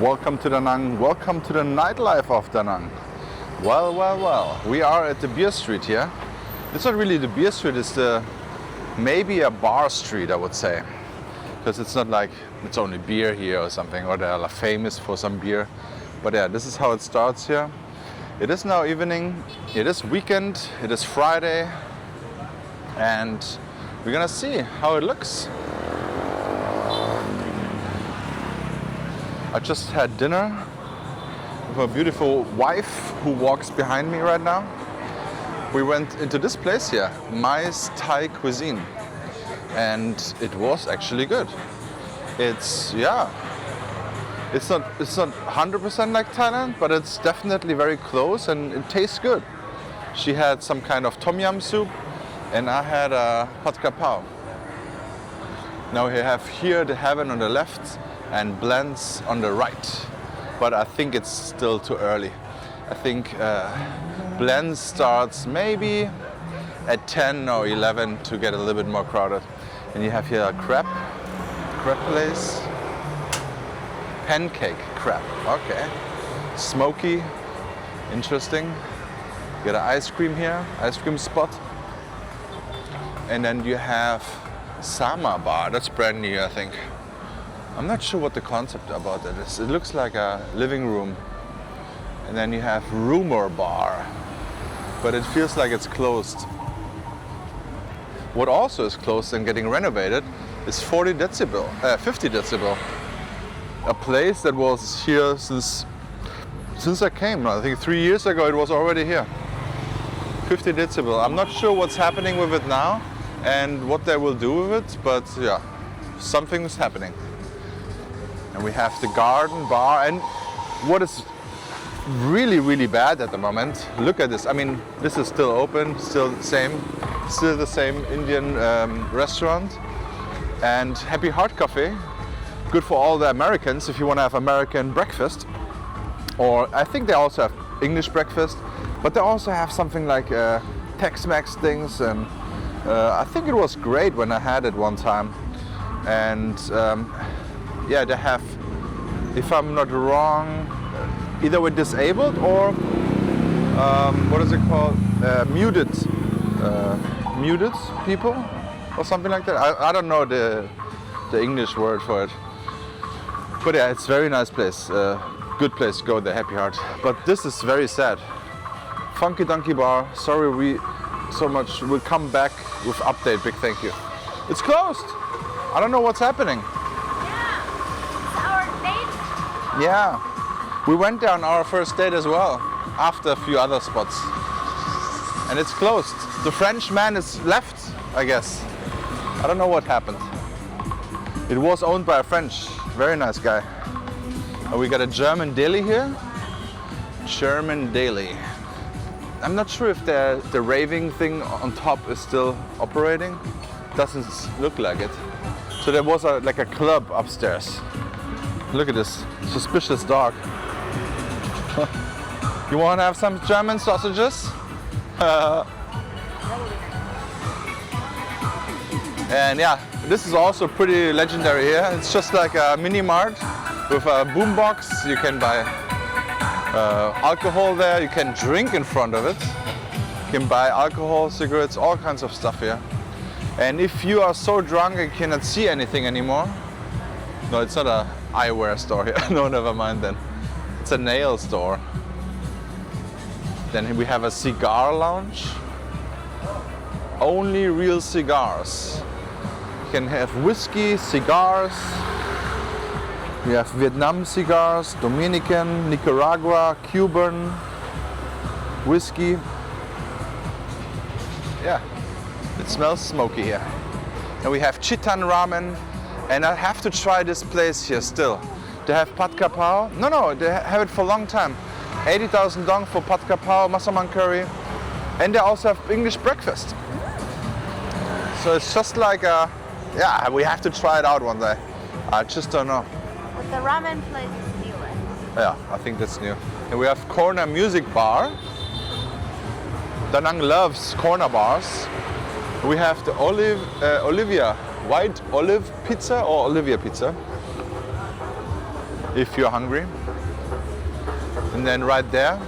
Welcome to Da Nang, welcome to the nightlife of Da Nang. Well, we are at the beer street here. It's not really the beer street, it's maybe a bar street, I would say. Because it's not like it's only beer here or something, or they're famous for some beer. But yeah, this is how it starts here. It is now evening, it is weekend, it is Friday, and we're gonna see how it looks. I just had dinner with a beautiful wife who walks behind me right now. We went into this place here, Mai's Thai Cuisine, and it was actually good. It's not 100% like Thailand, but it's definitely very close and it tastes good. She had some kind of tom yum soup and I had a pad kra pao. Now we have here the heaven on the left and blends on the right, but I think it's still too early. I think blends starts maybe at 10 or 11 to get a little bit more crowded. And you have here a crab place, pancake crab, okay, smoky, interesting. You got an ice cream here, ice cream spot, and then you have Sama bar. That's brand new, I think. I'm not sure what the concept about that is. It looks like a living room. And then you have Rumor Bar, but it feels like it's closed. What also is closed and getting renovated is 50 Decibel. A place that was here since I came. I think 3 years ago it was already here. 50 Decibel. I'm not sure what's happening with it now and what they will do with it, but yeah, something's happening. And we have the garden bar, and what is really bad at the moment, look at this. I mean, this is still open, still the same Indian restaurant, and Happy Heart Cafe, good for all the Americans if you want to have American breakfast, or I think they also have English breakfast, but they also have something like Tex-Mex things, and I think it was great when I had it one time. And yeah, they have, if I'm not wrong, either with disabled or what is it called? Muted people or something like that. I don't know the English word for it. But yeah, it's a very nice place. Good place to go, the Happy Heart. But this is very sad. Funky Donkey Bar, sorry we so much. We'll come back with update, big thank you. It's closed. I don't know what's happening. Yeah, we went there on our first date as well, after a few other spots. And it's closed. The French man is left, I guess. I don't know what happened. It was owned by a French, very nice guy. And we got a German deli here. German deli. I'm not sure if the raving thing on top is still operating. Doesn't look like it. So there was like a club upstairs. Look at this suspicious dog. You want to have some German sausages? And yeah, this is also pretty legendary here. It's just like a mini mart with a boombox. You can buy alcohol there. You can drink in front of it. You can buy alcohol, cigarettes, all kinds of stuff here. And if you are so drunk you cannot see anything anymore. No, it's not a eyewear store here. No, never mind then. It's a nail store. Then we have a cigar lounge. Only real cigars. You can have whiskey, cigars. We have Vietnam cigars, Dominican, Nicaragua, Cuban, whiskey. Yeah, it smells smoky here. And we have Chitan ramen. And I have to try this place here still. They have pad kra pao. No, they have it for a long time. 80,000 dong for pad kra pao, massaman curry. And they also have English breakfast. So it's just like yeah, we have to try it out one day. I just don't know. But the ramen place is new. Yeah, I think that's new. And we have Corner Music Bar. Da Nang loves corner bars. We have the Olivia White Olive Pizza or Olivia Pizza. if you're hungry. And then right there,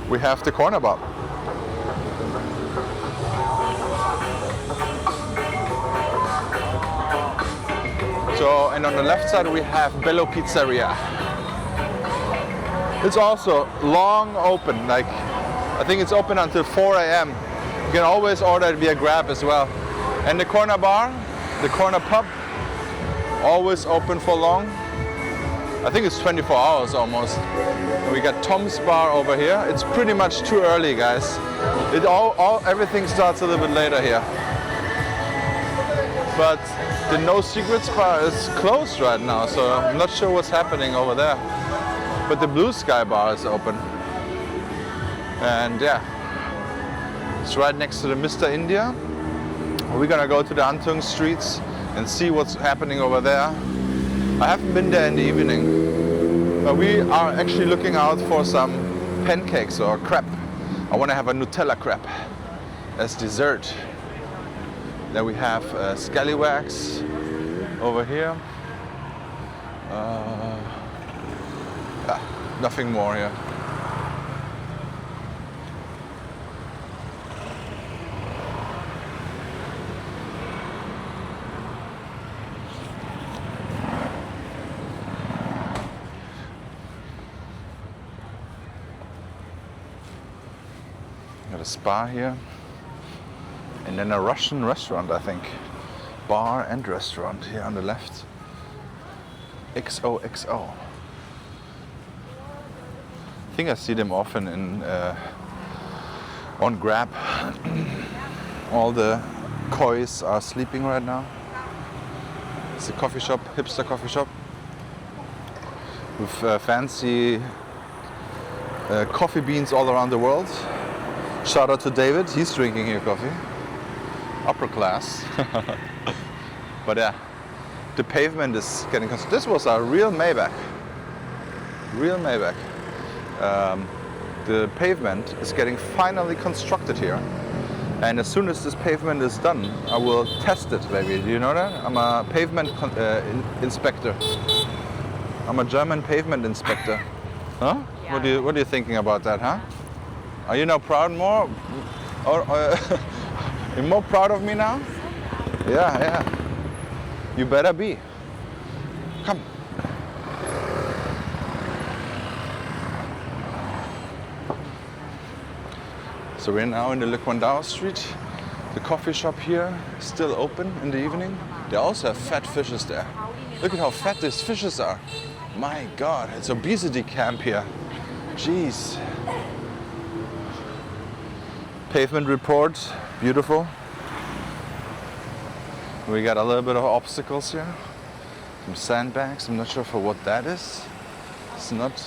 we have the corner bar. So, and on the left side we have Bello Pizzeria. It's also long open, like I think it's open until 4 a.m. You can always order it via Grab as well. And the corner bar, the corner pub, always open for long. I think it's 24 hours almost. And we got Tom's Bar over here. It's pretty much too early, guys. Everything starts a little bit later here. But the No Secrets bar is closed right now, so I'm not sure what's happening over there. But the Blue Sky bar is open. And yeah, it's right next to the Mr. India. We're gonna go to the An Thuong streets and see what's happening over there. I haven't been there in the evening, but we are actually looking out for some pancakes or crepe. I want to have a Nutella crepe as dessert. Then we have scallywags over here. Nothing more here. Got a spa here. And then a Russian restaurant, I think. Bar and restaurant here on the left. XOXO. I think I see them often on Grab. All the kois are sleeping right now. It's a coffee shop, hipster coffee shop. With fancy coffee beans all around the world. Shout out to David, he's drinking here coffee. Upper class. But yeah, the pavement is getting constructed. This was a real Maybach. Real Maybach. The pavement is getting finally constructed here. And as soon as this pavement is done, I will test it, baby. Do you know that? I'm a pavement inspector. I'm a German pavement inspector. Huh? Yeah. What are you thinking about that, huh? Are you now proud more? Or you're more proud of me now? Yeah. You better be. Come. So we're now in the Le Quandao Street. The coffee shop here is still open in the evening. They also have fat fishes there. Look at how fat these fishes are. My God, it's obesity camp here. Jeez. Pavement report, beautiful. We got a little bit of obstacles here. Some sandbags, I'm not sure for what that is. It's not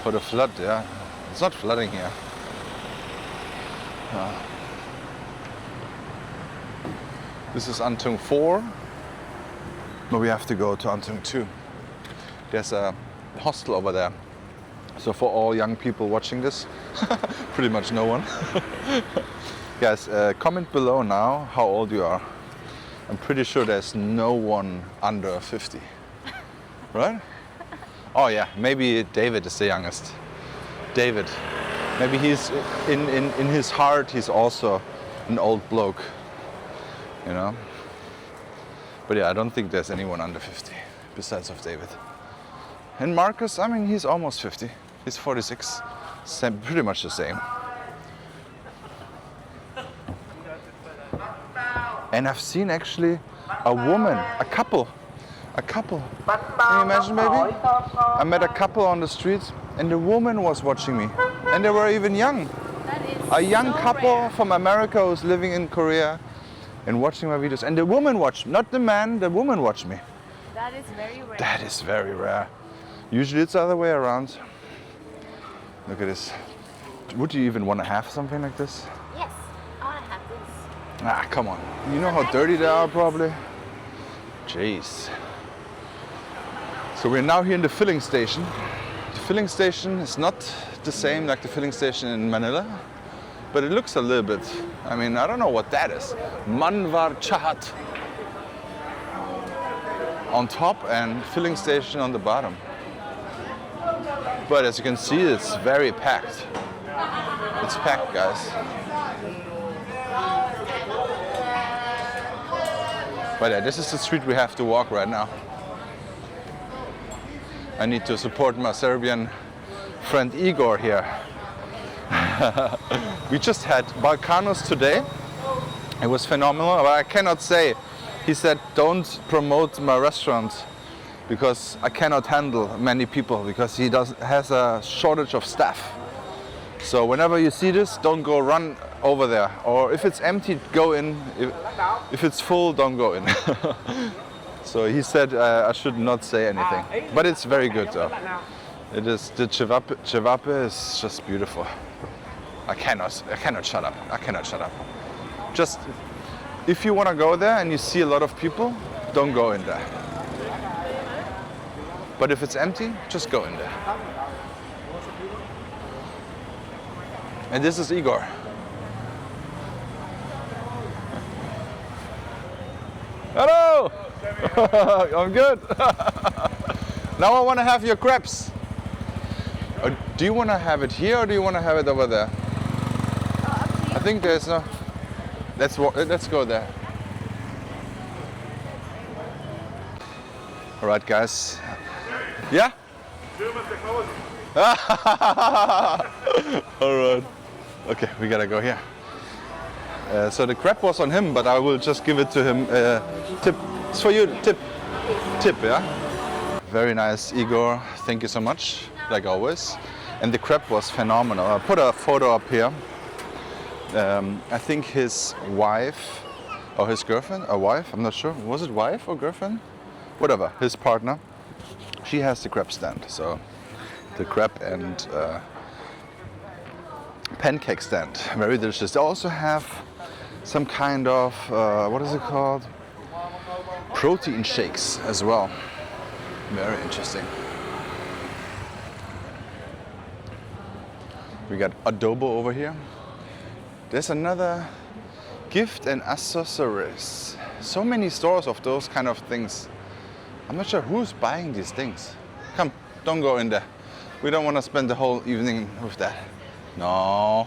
for the flood, yeah. It's not flooding here. This is An Thuong 4, but we have to go to An Thuong 2. There's a hostel over there. So for all young people watching this, pretty much no one. Guys, comment below now how old you are. I'm pretty sure there's no one under 50, right? Oh yeah, maybe David is the youngest. David, maybe he's in his heart he's also an old bloke, you know. But yeah, I don't think there's anyone under 50 besides of David. And Marcus, I mean, he's almost 50. He's 46. Same, pretty much the same. And I've seen actually a woman, a couple. Can you imagine, baby? I met a couple on the street and the woman was watching me. And they were even young. That is A young so couple rare. from America who's living in Korea and watching my videos. And the woman watched, not the man, the woman watched me. That is very rare. That is very rare. Usually it's the other way around. Look at this. Would you even want to have something like this? Yes, I want to have this. Ah, come on. You know how dirty they are probably? Jeez. So we're now here in the filling station. The filling station is not the same like the filling station in Manila, but it looks a little bit, I mean, I don't know what that is. Manvar Chahat. on top and filling station on the bottom. But as you can see, it's very packed. It's packed, guys. But yeah, this is the street we have to walk right now. I need to support my Serbian friend Igor here. We just had Balkanos today. It was phenomenal, but I cannot say. He said, don't promote my restaurant because I cannot handle many people because he has a shortage of staff. So whenever you see this, don't go run over there. Or if it's empty, go in. If it's full, don't go in. So he said I should not say anything. But it's very good though. It is, the cevape is just beautiful. I cannot shut up. I cannot shut up. Just, if you want to go there and you see a lot of people, don't go in there. But if it's empty, just go in there. And this is Igor. Hello! I'm good. Now I want to have your crepes. Do you want to have it here or do you want to have it over there? I think there's no... Let's go there. All right, guys. Yeah? All right. Okay, we gotta go here. So the crepe was on him, but I will just give it to him. Tip. It's for you. Tip. Tip, yeah? Very nice, Igor. Thank you so much, like always. And the crepe was phenomenal. I'll put a photo up here. I think his wife, or his girlfriend, a wife, I'm not sure. Was it wife or girlfriend? Whatever, his partner. She has the crepe stand. So the crepe and pancake stand, very delicious. They also have some kind of, what is it called? Protein shakes as well. Very interesting. We got adobo over here. There's another gift and accessories. So many stores of those kind of things. I'm not sure who's buying these things. Come, don't go in there. We don't want to spend the whole evening with that. No,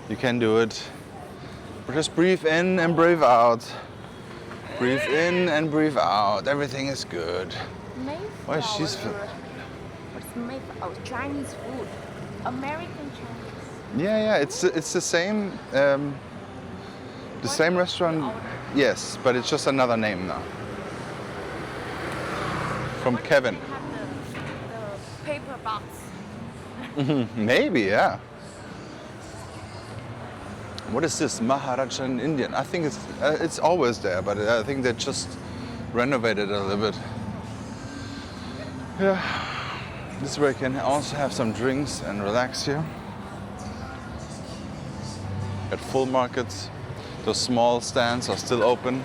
you can do it. Just breathe in and breathe out. Breathe in and breathe out. Everything is good. Why she's... What's made of Chinese food? American Chinese. Yeah, it's the same restaurant. Yes, but it's just another name now. From Kevin. Have the paper box. Maybe, yeah. What is this? Maharajan Indian. I think it's always there, but I think they just renovated it a little bit. Yeah. This way I can also have some drinks and relax here. At full markets, those small stands are still open.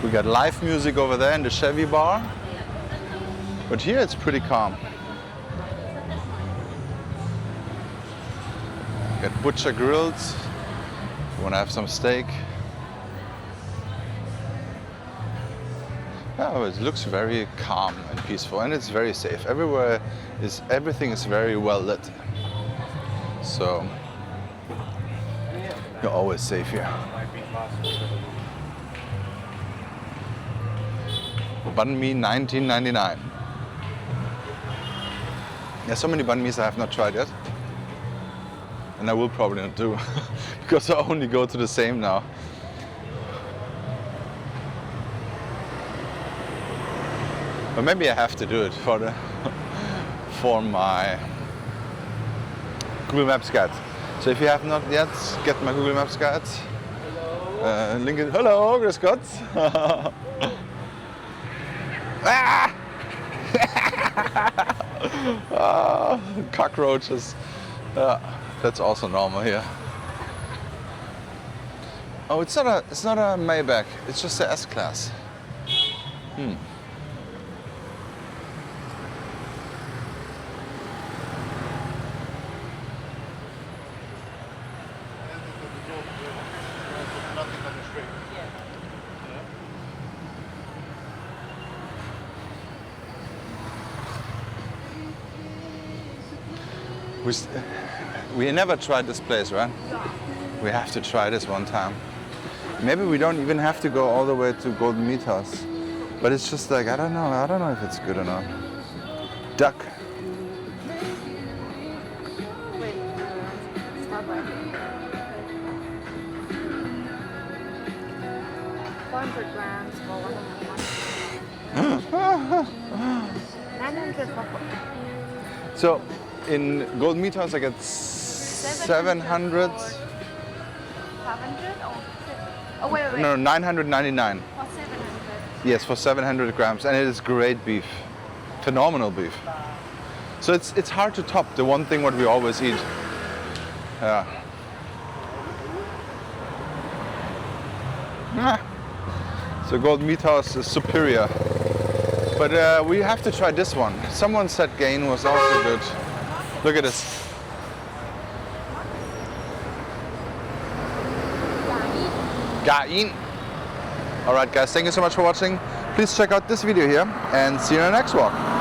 We got live music over there in the Chevy bar. But here it's pretty calm. Got butcher grills. You want to have some steak. Oh, it looks very calm and peaceful, and it's very safe. Everything is very well lit. So you're always safe here. Banh mi 19.99. There's so many banh mis I have not tried yet. And I will probably not do because I only go to the same now. But maybe I have to do it for my Google Maps guide. So if you have not yet, get my Google Maps guide. Link it. Hello, grüß Gott. Ah! Ah, cockroaches. That's also normal here. Oh, it's not a Maybach. It's just a S-Class. We never tried this place, right? We have to try this one time. Maybe we don't even have to go all the way to Golden Meat House. But it's just like, I don't know if it's good or not. Duck. Wait, stop right. 400 grams for 900 for So in Golden Meat House I get 700. 500 or oh wait. No, 999. For 700. Yes, for 700 grams, and it is great beef, phenomenal beef. So it's hard to top the one thing what we always eat. Yeah. So Golden Meat House is superior, but we have to try this one. Someone said Gain was also good. Look at this. Gain. All right, guys, thank you so much for watching. Please check out this video here and see you in the next walk.